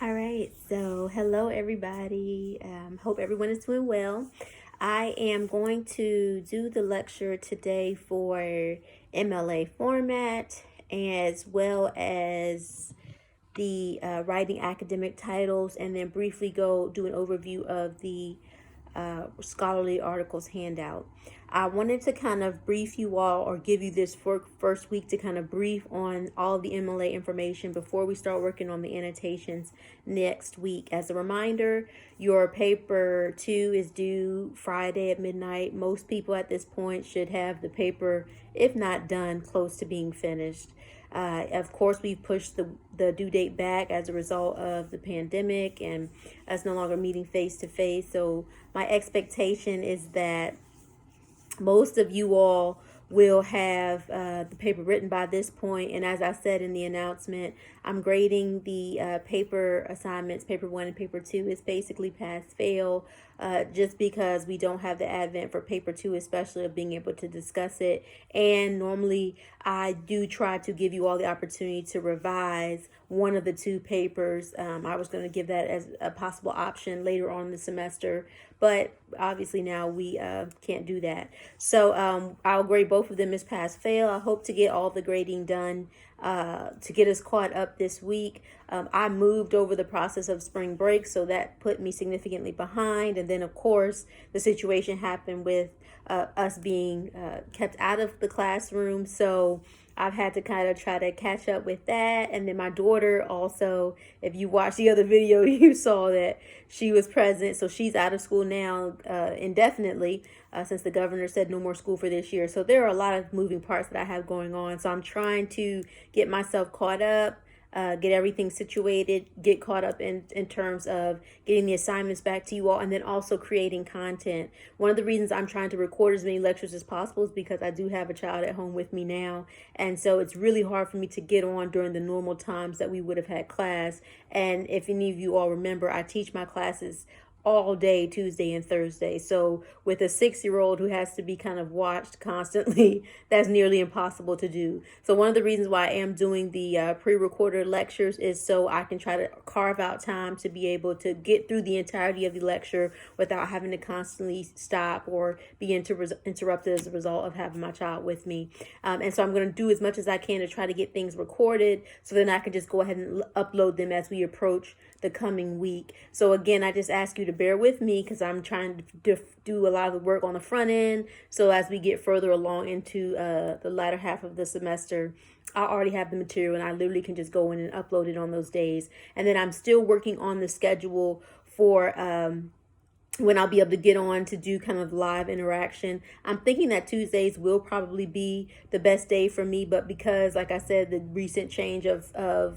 All right, so hello everybody. Hope everyone is doing well. I am going to do the lecture today for MLA format as well as the writing academic titles, and then briefly go do an overview of the scholarly articles handout. I wanted to kind of brief you all, or give you this first week to kind of brief on all of the MLA information before we start working on the annotations next week. As a reminder, your paper 2 is due Friday at midnight. Most people at this point should have the paper, if not done, close to being finished. Of course, we've pushed the due date back as a result of the pandemic and us no longer meeting face to face. So my expectation is that most of you all will have the paper written by this point. And as I said in the announcement, I'm grading the paper assignments. Paper 1 and paper 2 is basically pass fail, just because we don't have the advent for paper 2, especially of being able to discuss it. And normally I do try to give you all the opportunity to revise one of the 2 papers. I was going to give that as a possible option later on in the semester, but obviously now we can't do that. So I'll grade both of them as pass fail. I hope to get all the grading done to get us caught up this week. I moved over the process of spring break, so that put me significantly behind. And then, of course, the situation happened with us being kept out of the classroom. So I've had to kind of try to catch up with that. And then my daughter also, if you watched the other video, you saw that she was present. So she's out of school now indefinitely since the governor said no more school for this year. So there are a lot of moving parts that I have going on. So I'm trying to get myself caught up, get everything situated, get caught up in terms of getting the assignments back to you all, and then also creating content. One of the reasons I'm trying to record as many lectures as possible is because I do have a child at home with me now, and so it's really hard for me to get on during the normal times that we would have had class. And if any of you all remember, I teach my classes all day Tuesday and Thursday. So with a 6-year-old who has to be kind of watched constantly, that's nearly impossible to do. So one of the reasons why I am doing the pre-recorded lectures is so I can try to carve out time to be able to get through the entirety of the lecture without having to constantly stop or be interrupted as a result of having my child with me. And so I'm going to do as much as I can to try to get things recorded so then I can just go ahead and upload them as we approach the coming week. So again, I just ask you to bear with me because I'm trying to do a lot of the work on the front end. So as we get further along into the latter half of the semester, I already have the material and I literally can just go in and upload it on those days. And then I'm still working on the schedule for when I'll be able to get on to do kind of live interaction. I'm thinking that Tuesdays will probably be the best day for me, but because, like I said, the recent change of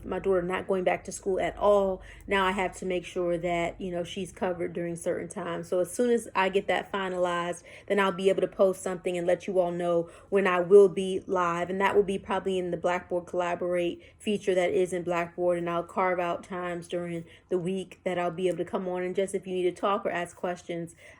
my daughter not going back to school at all, now I have to make sure that, you know, she's covered during certain times. So as soon as I get that finalized, then I'll be able to post something and let you all know when I will be live. And that will be probably in the Blackboard Collaborate feature that is in Blackboard. And I'll carve out times during the week that I'll be able to come on, and just if you need to talk or ask questions,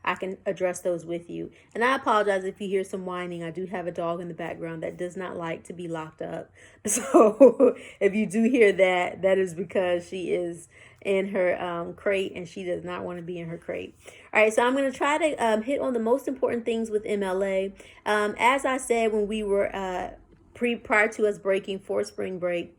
I can address those with you. And I apologize if you hear some whining. I do have a dog in the background that does not like to be locked up. So if you do hear that, that is because she is in her crate and she does not want to be in her crate. All right, so I'm going to try to hit on the most important things with MLA. As I said when we were prior to us breaking for spring break,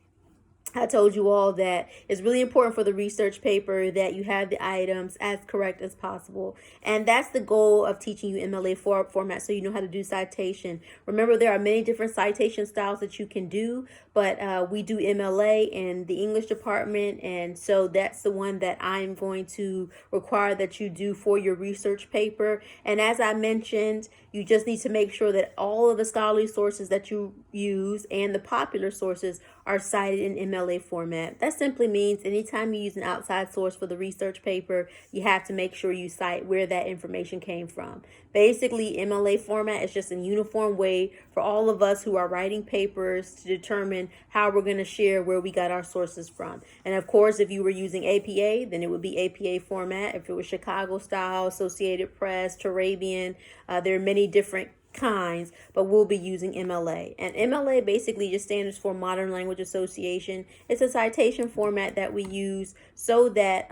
I told you all that it's really important for the research paper that you have the items as correct as possible. And that's the goal of teaching you MLA format, so you know how to do citation. Remember, there are many different citation styles that you can do, but we do MLA in the English department, and so that's the one that I'm going to require that you do for your research paper. And as I mentioned, you just need to make sure that all of the scholarly sources that you use and the popular sources are cited in MLA format. That simply means anytime you use an outside source for the research paper, you have to make sure you cite where that information came from. Basically, MLA format is just a uniform way for all of us who are writing papers to determine how we're going to share where we got our sources from. And of course, if you were using APA, then it would be APA format. If it was Chicago style, Associated Press, Turabian, there are many different kinds, but we'll be using MLA. And MLA basically just stands for Modern Language Association. It's a citation format that we use so that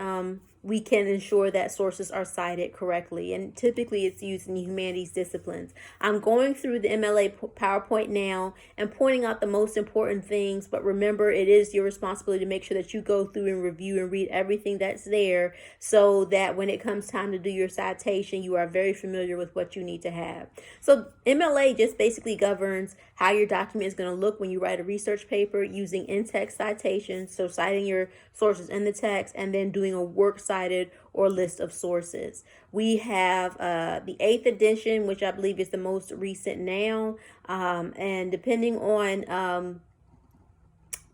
we can ensure that sources are cited correctly. And typically it's used in humanities disciplines. I'm going through the MLA PowerPoint now and pointing out the most important things, but remember, it is your responsibility to make sure that you go through and review and read everything that's there, so that when it comes time to do your citation, you are very familiar with what you need to have. So MLA just basically governs how your document is going to look when you write a research paper using in-text citations, so citing your sources in the text, and then doing a works cited or list of sources. We have the 8th edition, which I believe is the most recent now, and depending on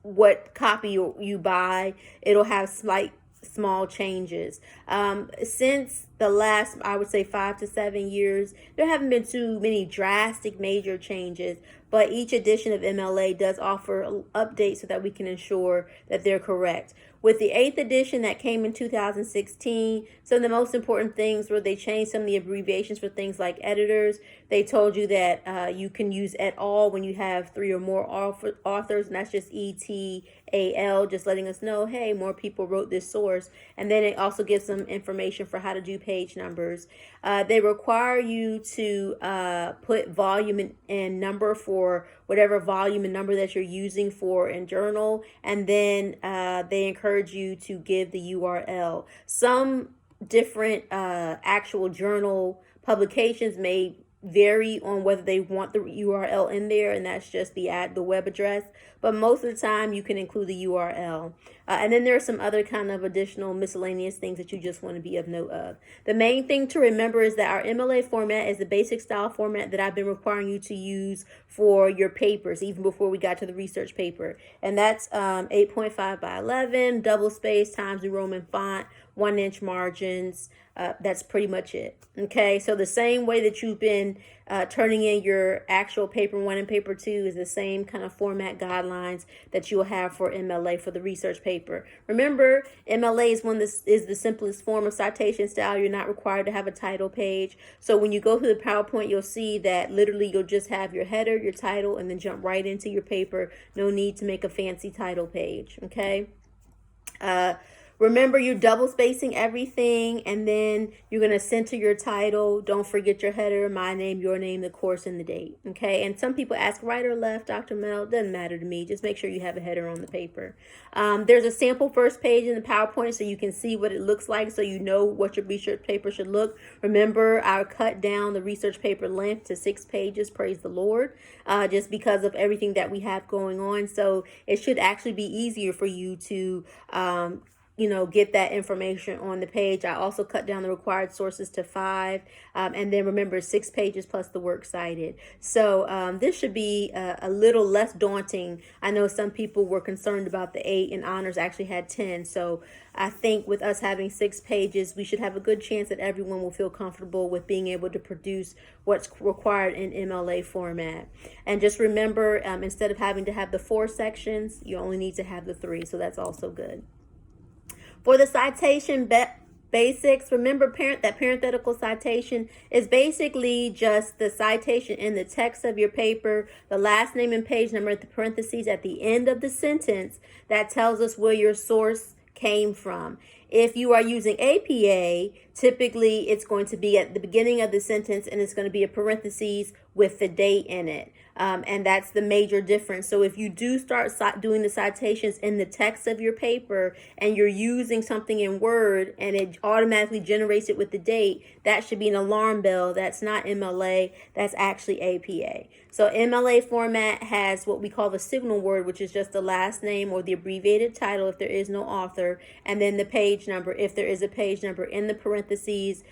what copy you buy, it'll have small changes. Since the last, I would say, 5 to 7 years, there haven't been too many drastic major changes, but each edition of MLA does offer updates so that we can ensure that they're correct. With the 8th edition that came in 2016, some of the most important things were they changed some of the abbreviations for things like editors. They told you that you can use et al. When you have 3 or more authors, and that's just ETAL, just letting us know, hey, more people wrote this source. And then it also gives some information for how to do page numbers. They require you to put volume and number for whatever volume and number that you're using for in journal, and then they encourage you to give the URL. Some different actual journal publications may vary on whether they want the URL in there, and that's just the web address, but most of the time you can include the URL. And then there are some other kind of additional miscellaneous things that you just want to be of note of. The main thing to remember is that our MLA format is the basic style format that I've been requiring you to use for your papers, even before we got to the research paper. And that's 8.5 by 11, double space, Times New Roman font, 1-inch margins. That's pretty much it. Okay, so the same way that you've been turning in your actual paper 1 and paper 2 is the same kind of format guidelines that you'll have for MLA for the research paper. Remember, MLA is the simplest form of citation style. You're not required to have a title page. So when you go through the PowerPoint, you'll see that literally you'll just have your header, your title, and then jump right into your paper. No need to make a fancy title page. Okay. Remember, you're double spacing everything, and then you're going to center your title. Don't forget your header, my name, your name, the course, and the date. Okay, and some people ask right or left, Dr. Mel. Doesn't matter to me. Just make sure you have a header on the paper. There's a sample first page in the PowerPoint so you can see what it looks like, so you know what your research paper should look. Remember, I cut down the research paper length to 6 pages, praise the Lord, just because of everything that we have going on. So it should actually be easier for you to get that information on the page. I also cut down the required sources to 5, and then remember 6 pages plus the works cited. So this should be a little less daunting. I know some people were concerned about the 8, and honors actually had 10. So I think with us having 6 pages, we should have a good chance that everyone will feel comfortable with being able to produce what's required in MLA format. And just remember, instead of having to have the 4 sections, you only need to have the 3. So that's also good. For the citation basics, remember that parenthetical citation is basically just the citation in the text of your paper, the last name and page number at the parentheses at the end of the sentence that tells us where your source came from. If you are using APA, typically it's going to be at the beginning of the sentence, and it's going to be a parentheses with the date in it. And that's the major difference. So if you do start doing the citations in the text of your paper and you're using something in Word and it automatically generates it with the date, that should be an alarm bell. That's not MLA. That's actually APA. So MLA format has what we call the signal word, which is just the last name or the abbreviated title if there is no author, and then the page number if there is a page number in the parentheses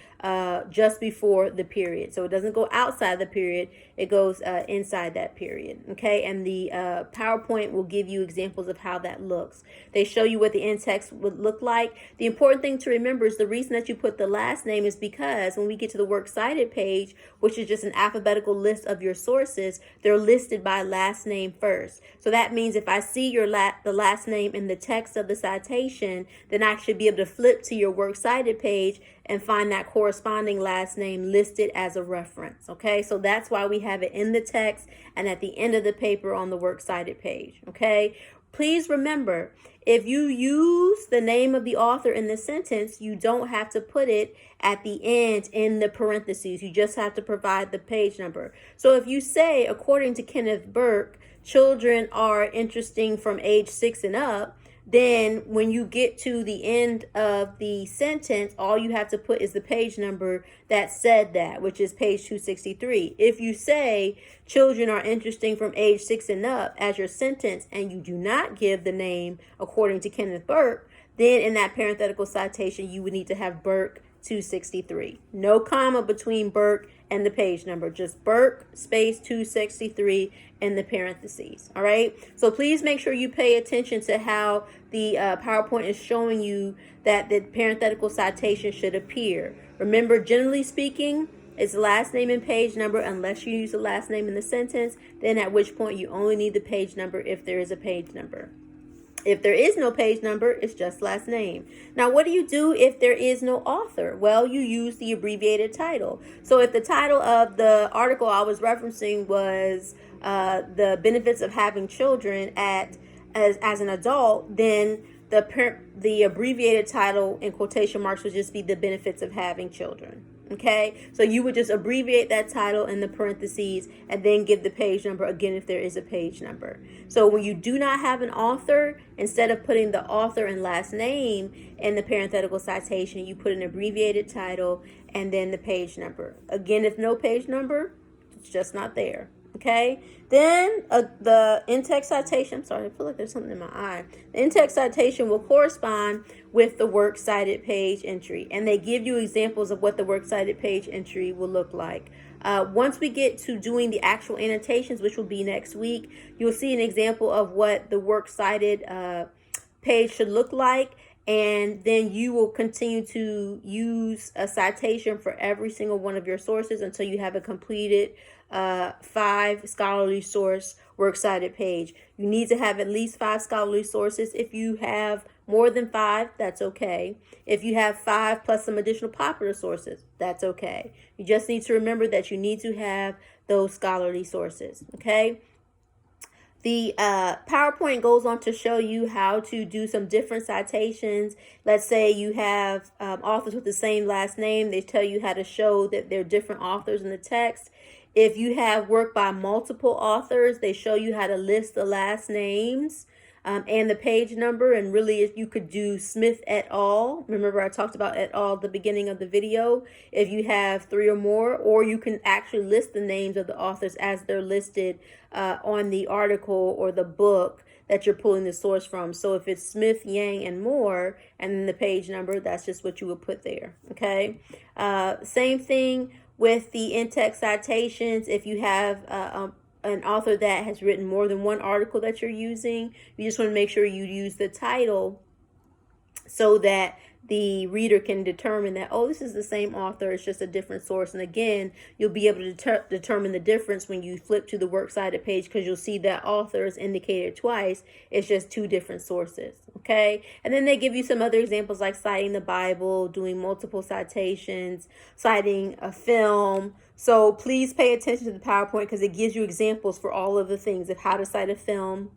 just before the period. So it doesn't go outside the period, it goes inside that period. Okay, and the PowerPoint will give you examples of how that looks. They show you what the in-text would look like. The important thing to remember is the reason that you put the last name is because when we get to the works cited page, which is just an alphabetical list of your sources, they're listed by last name first. So that means if I see the last name in the text of the citation, then I should be able to flip to your works cited page and find that corresponding last name listed as a reference. Okay, so that's why we have it in the text and at the end of the paper on the works cited page. Okay, Please remember, if you use the name of the author in the sentence, you don't have to put it at the end in the parentheses. You just have to provide the page number. So if you say, according to Kenneth Burke, children are interesting from age 6 and up, then when you get to the end of the sentence, all you have to put is the page number that said that, which is page 263. If you say children are interesting from age 6 and up as your sentence, and you do not give the name according to Kenneth Burke, then in that parenthetical citation, you would need to have Burke 263. No comma between Burke and the page number, just Burke space 263 in the parentheses. All right. So please make sure you pay attention to how the PowerPoint is showing you that the parenthetical citation should appear. Remember, generally speaking, it's last name and page number unless you use the last name in the sentence, then at which point you only need the page number if there is a page number. If there is no page number, it's just last name. Now, what do you do if there is no author? Well, you use the abbreviated title. So if the title of the article I was referencing was the benefits of having children as an adult, then the abbreviated title in quotation marks would just be the benefits of having children. Okay, so you would just abbreviate that title in the parentheses and then give the page number again if there is a page number. So when you do not have an author, instead of putting the author and last name in the parenthetical citation, you put an abbreviated title and then the page number. Again, if no page number, it's just not there. Okay, then the in-text citation, I'm sorry, I feel like there's something in my eye. The in-text citation will correspond with the works cited page entry, and they give you examples of what the works cited page entry will look like. Once we get to doing the actual annotations, which will be next week, you'll see an example of what the works cited page should look like. And then you will continue to use a citation for every single one of your sources until you have a completed 5 scholarly source works cited page. You need to have at least 5 scholarly sources. If you have more than 5, that's okay. If you have 5 plus some additional popular sources, that's okay. You just need to remember that you need to have those scholarly sources, okay? The PowerPoint goes on to show you how to do some different citations. Let's say you have authors with the same last name. They tell you how to show that they're different authors in the text. If you have work by multiple authors, they show you how to list the last names and the page number. And really, if you could do Smith et al. Remember, I talked about et al. At the beginning of the video. If you have 3 or more, or you can actually list the names of the authors as they're listed on the article or the book that you're pulling the source from. So if it's Smith, Yang, and more, and then the page number, that's just what you would put there. Okay. Same thing with the in-text citations. If you have an author that has written more than one article that you're using, you just want to make sure you use the title so that the reader can determine that, oh, this is the same author, it's just a different source. And again, you'll be able to determine the difference when you flip to the works cited page, because you'll see that author is indicated twice. It's just 2 different sources. Okay. And then they give you some other examples like citing the Bible, doing multiple citations, citing a film. So please pay attention to the PowerPoint, because it gives you examples for all of the things of how to cite a film,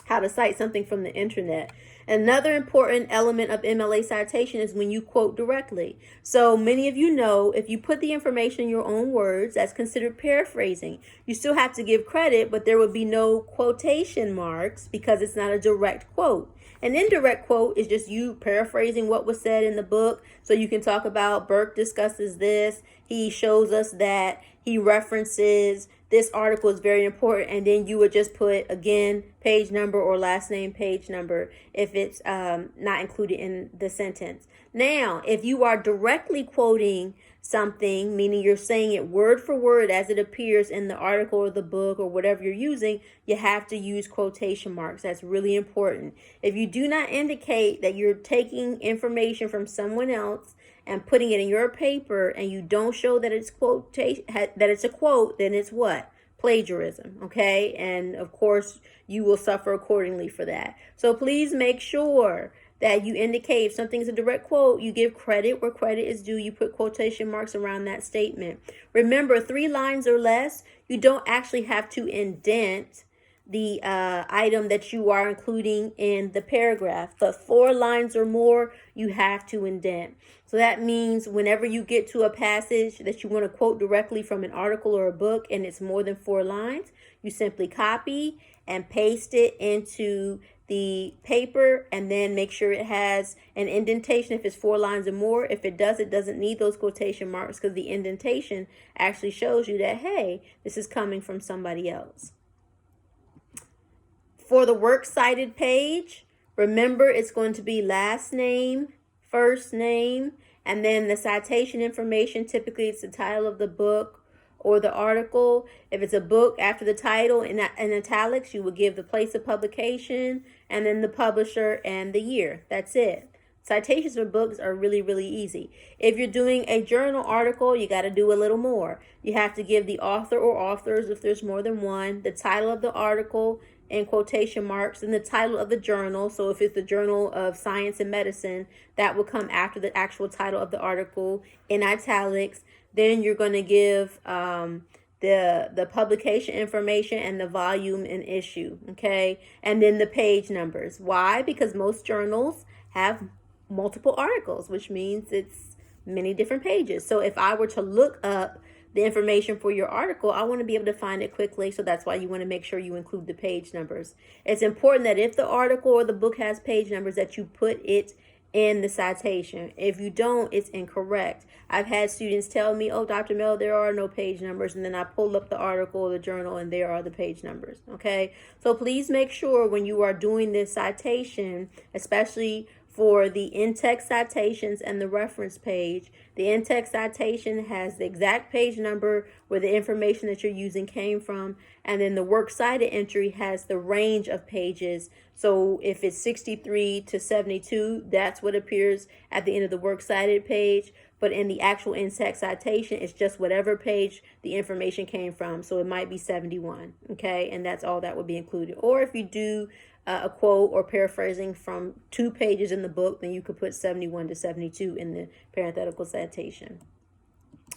how to cite something from the internet. Another important element of MLA citation is when you quote directly. So many of you know, if you put the information in your own words, that's considered paraphrasing. You still have to give credit, but there would be no quotation marks because it's not a direct quote. An indirect quote is just you paraphrasing what was said in the book. So you can talk about Burke discusses this. He shows us that, he references this article is very important, and then you would just put, again, page number or last name page number if it's not included in the sentence. Now, if you are directly quoting something, meaning you're saying it word for word as it appears in the article or the book or whatever you're using, you have to use quotation marks. That's really important. If you do not indicate that you're taking information from someone else and putting it in your paper, and you don't show that it's a quote, then it's what? Plagiarism. Okay. And of course, you will suffer accordingly for that. So please make sure that you indicate if something's a direct quote, you give credit where credit is due. You put quotation marks around that statement. Remember, 3 lines or less, you don't actually have to indent the item that you are including in the paragraph. But 4 lines or more, you have to indent. So that means whenever you get to a passage that you want to quote directly from an article or a book and it's more than 4 lines, you simply copy and paste it into the paper, and then make sure it has an indentation if it's 4 lines or more. If it does, it doesn't need those quotation marks, because the indentation actually shows you that, hey, this is coming from somebody else. For the works cited page, remember it's going to be last name, first name, and then the citation information. Typically, it's the title of the book or the article. If it's a book, after the title in italics, you will give the place of publication and then the publisher and the year. That's it. Citations for books are really, really easy. If you're doing a journal article, you got to do a little more. You have to give the author or authors, if there's more than one, the title of the article in quotation marks, and the title of the journal. So if it's the Journal of Science and Medicine, that will come after the actual title of the article in italics. Then you're going to give the publication information and the volume and issue, okay? And then the page numbers. Why? Because most journals have multiple articles, which means it's many different pages. So if I were to look up the information for your article, I want to be able to find it quickly. So that's why you want to make sure you include the page numbers. It's important that if the article or the book has page numbers, that you put it in the citation. If you don't, it's incorrect. I've had students tell me, oh, Dr. Mel, there are no page numbers. And then I pull up the article or the journal and there are the page numbers. Okay. So please make sure when you are doing this citation, especially for the in-text citations and the reference page, the in-text citation has the exact page number where the information that you're using came from, and then the works cited entry has the range of pages. So if it's 63 to 72, that's what appears at the end of the works cited page. But in the actual in-text citation, it's just whatever page the information came from. So it might be 71, okay? And that's all that would be included. Or if you do a quote or paraphrasing from 2 pages in the book, then you could put 71 to 72 in the parenthetical citation.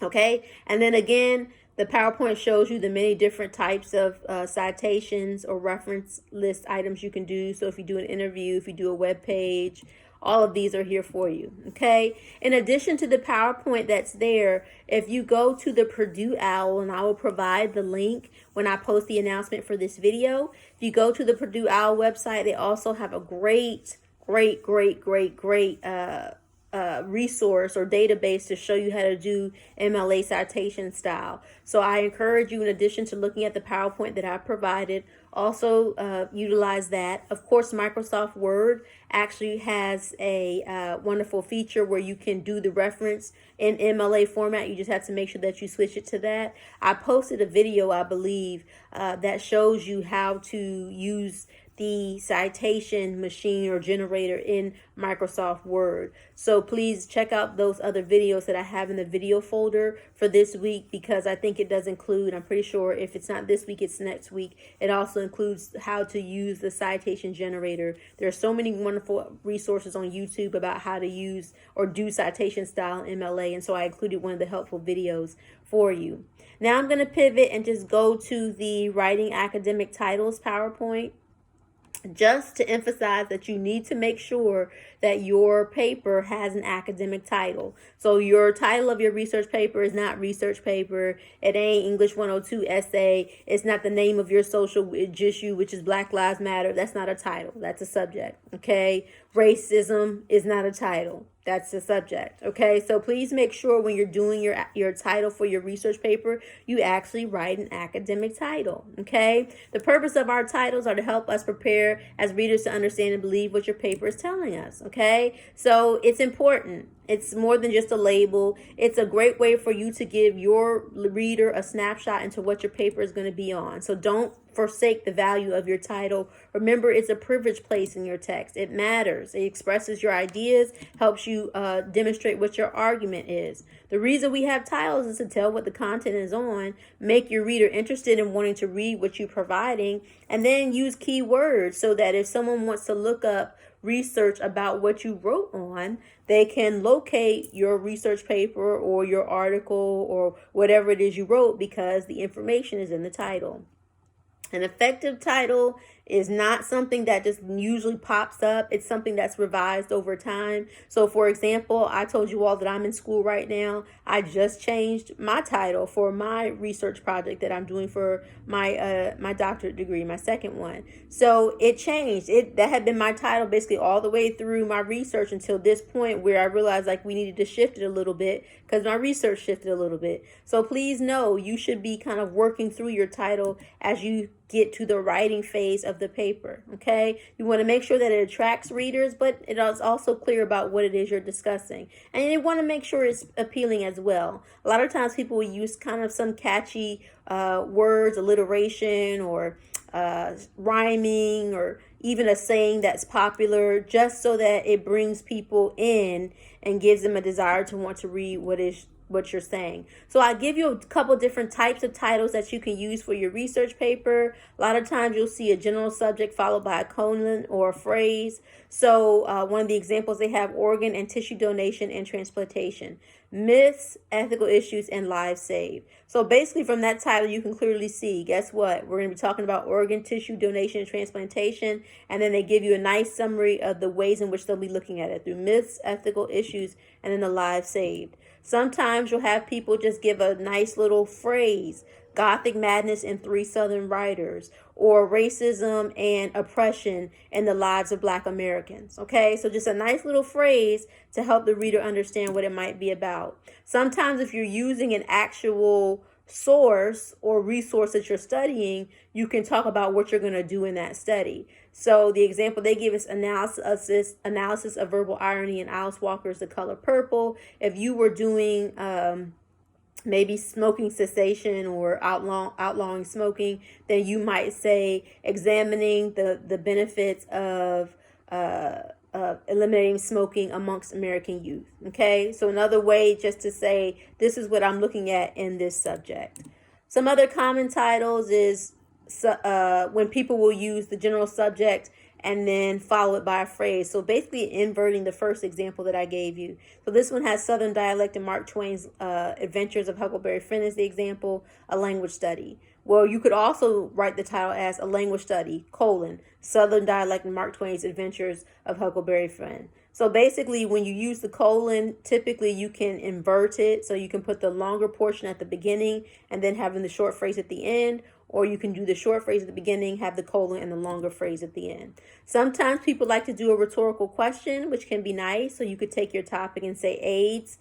Okay, and then again, the PowerPoint shows you the many different types of citations or reference list items you can do. So if you do an interview, if you do a web page, all of these are here for you, okay? In addition to the PowerPoint that's there, if you go to the Purdue OWL, and I will provide the link when I post the announcement for this video. If you go to the Purdue OWL website, they also have a great resource or database to show you how to do MLA citation style. So I encourage you, in addition to looking at the PowerPoint that I provided, also utilize that. Of course, Microsoft Word actually has a wonderful feature where you can do the reference in MLA format. You just have to make sure that you switch it to that. I posted a video, I believe, that shows you how to use the citation machine or generator in Microsoft Word. So please check out those other videos that I have in the video folder for this week, because I think it does include, I'm pretty sure if it's not this week, it's next week. It also includes how to use the citation generator. There are so many wonderful resources on YouTube about how to use or do citation style in MLA. And so I included one of the helpful videos for you. Now I'm going to pivot and just go to the writing academic titles PowerPoint, just to emphasize that you need to make sure that your paper has an academic title. So your title of your research paper is not research paper. It ain't English 102 essay. It's not the name of your social issue, which is Black Lives Matter. That's not a title. That's a subject. Okay. Racism is not a title. That's the subject. Okay. So please make sure when you're doing your title for your research paper, you actually write an academic title. Okay. The purpose of our titles are to help us prepare as readers to understand and believe what your paper is telling us. Okay. So it's important. It's more than just a label. It's a great way for you to give your reader a snapshot into what your paper is going to be on. So don't forsake the value of your title. Remember, it's a privileged place in your text. It matters. It expresses your ideas, helps you demonstrate what your argument is. The reason we have titles is to tell what the content is on, make your reader interested in wanting to read what you're providing, and then use keywords so that if someone wants to look up research about what you wrote on, they can locate your research paper or your article or whatever it is you wrote, because the information is in the title. An effective title is not something that just usually pops up. It's something that's revised over time. So for example, I told you all that I'm in school right now. I just changed my title for my research project that I'm doing for my doctorate degree, my second one. So it changed. That had been my title basically all the way through my research until this point where I realized like we needed to shift it a little bit because my research shifted a little bit. So please know you should be kind of working through your title as you get to the writing phase of the paper. Okay, you want to make sure that it attracts readers, but it is also clear about what it is you're discussing, and you want to make sure it's appealing as well. A lot of times people will use kind of some catchy words, alliteration, or rhyming, or even a saying that's popular, just so that it brings people in and gives them a desire to want to read what you're saying. So I give you a couple different types of titles that you can use for your research paper. A lot of times you'll see a general subject followed by a colon or a phrase. So one of the examples they have: organ and tissue donation and transplantation, myths, ethical issues, and lives saved. So basically from that title you can clearly see, guess what? We're going to be talking about organ, tissue donation, and transplantation, and then they give you a nice summary of the ways in which they'll be looking at it through myths, ethical issues, and then the lives saved. Sometimes you'll have people just give a nice little phrase: Gothic madness in 3 Southern writers, or racism and oppression in the lives of Black Americans. Okay, so just a nice little phrase to help the reader understand what it might be about. Sometimes if you're using an actual source or resource that you're studying, you can talk about what you're going to do in that study. So the example they give is analysis of verbal irony in Alice Walker's The Color Purple. If you were doing maybe smoking cessation or outlawing smoking, then you might say examining the benefits of eliminating smoking amongst American youth. Okay, so another way just to say this is what I'm looking at in this subject. Some other common titles is when people will use the general subject and then follow it by a phrase. So basically inverting the first example that I gave you. So this one has Southern dialect and Mark Twain's Adventures of Huckleberry Finn as the example, a language study. Well, you could also write the title as a language study, Southern dialect and Mark Twain's Adventures of Huckleberry Finn. So basically when you use the colon, typically you can invert it. So you can put the longer portion at the beginning and then having the short phrase at the end, or you can do the short phrase at the beginning, have the colon, and the longer phrase at the end. Sometimes people like to do a rhetorical question, which can be nice. So you could take your topic and say AIDS,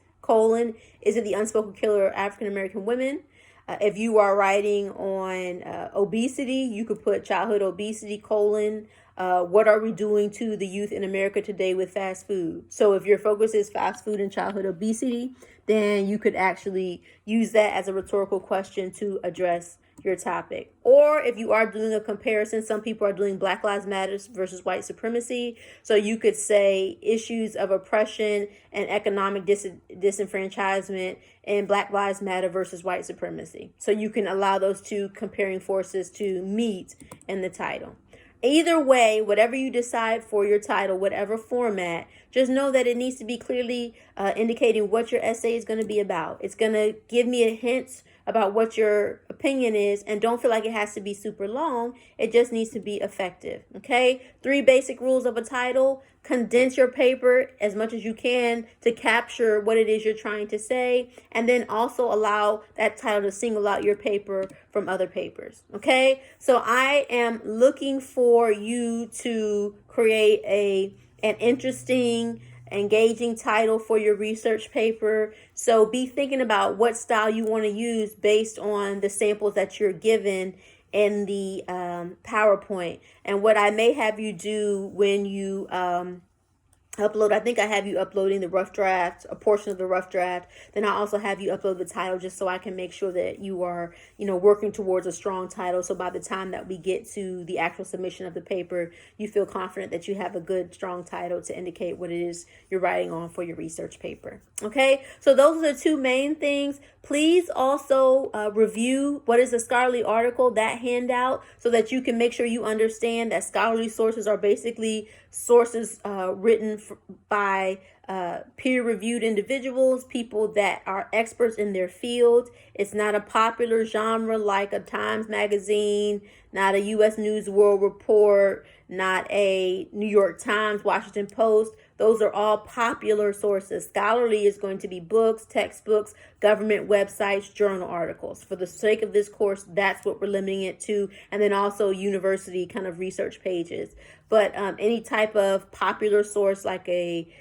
is it the unspoken killer of African American women? If you are writing on obesity, you could put childhood obesity, what are we doing to the youth in America today with fast food? So if your focus is fast food and childhood obesity, then you could actually use that as a rhetorical question to address your topic. Or if you are doing a comparison, some people are doing Black Lives Matter versus white supremacy. So you could say issues of oppression and economic disenfranchisement and Black Lives Matter versus white supremacy. So you can allow those two comparing forces to meet in the title. Either way, whatever you decide for your title, whatever format, just know that it needs to be clearly indicating what your essay is going to be about. It's going to give me a hint about what your opinion is, and don't feel like it has to be super long. It just needs to be effective. Okay, 3 basic rules of a title: condense your paper as much as you can to capture what it is you're trying to say, and then also allow that title to single out your paper from other papers. Okay, so I am looking for you to create an interesting, engaging title for your research paper. So be thinking about what style you want to use based on the samples that you're given in the PowerPoint. And what I may have you do when you upload, I think I have you uploading the rough draft, a portion of the rough draft. Then I also have you upload the title just so I can make sure that you are, working towards a strong title. So by the time that we get to the actual submission of the paper, you feel confident that you have a good, strong title to indicate what it is you're writing on for your research paper. Okay, so those are the 2 main things. Please also review what is a scholarly article, that handout, so that you can make sure you understand that scholarly sources are basically sources written by peer-reviewed individuals, people that are experts in their field. It's not a popular genre like a Times Magazine, not a U.S. News World Report, not a New York Times, Washington Post. Those are all popular sources. Scholarly is going to be books, textbooks, government websites, journal articles. For the sake of this course, that's what we're limiting it to. And then also university kind of research pages. But any type of popular source like a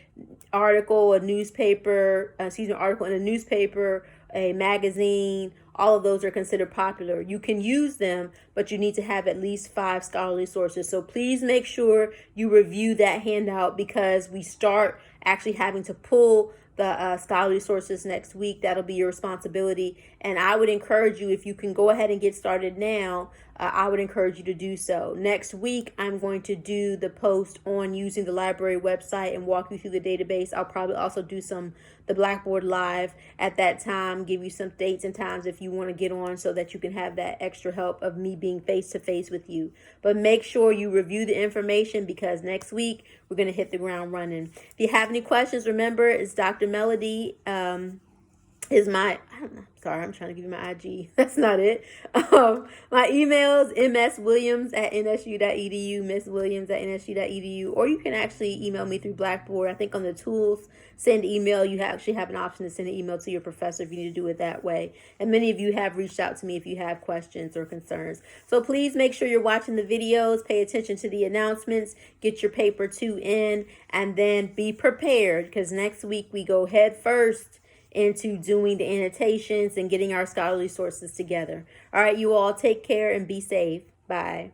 article, a newspaper, article in a newspaper, a magazine, all of those are considered popular. You can use them, but you need to have at least 5 scholarly sources. So please make sure you review that handout, because we start actually having to pull the scholarly sources next week. That'll be your responsibility. And I would encourage you, if you can go ahead and get started now, I would encourage you to do so. Next week, I'm going to do the post on using the library website and walk you through the database. I'll probably also do the Blackboard Live at that time, give you some dates and times if you want to get on, so that you can have that extra help of me being face-to-face with you. But make sure you review the information, because next week, we're going to hit the ground running. If you have any questions, remember, it's Dr. Melody. Is my, I'm trying to give you my IG. That's not it. My email is mswilliams@nsu.edu, misswilliams@nsu.edu, or you can actually email me through Blackboard. I think on the tools, send email, you actually have an option to send an email to your professor if you need to do it that way. And many of you have reached out to me if you have questions or concerns. So please make sure you're watching the videos, pay attention to the announcements, get your paper 2 in, and then be prepared, because next week we go head first into doing the annotations and getting our scholarly sources together. All right, you all take care and be safe. Bye.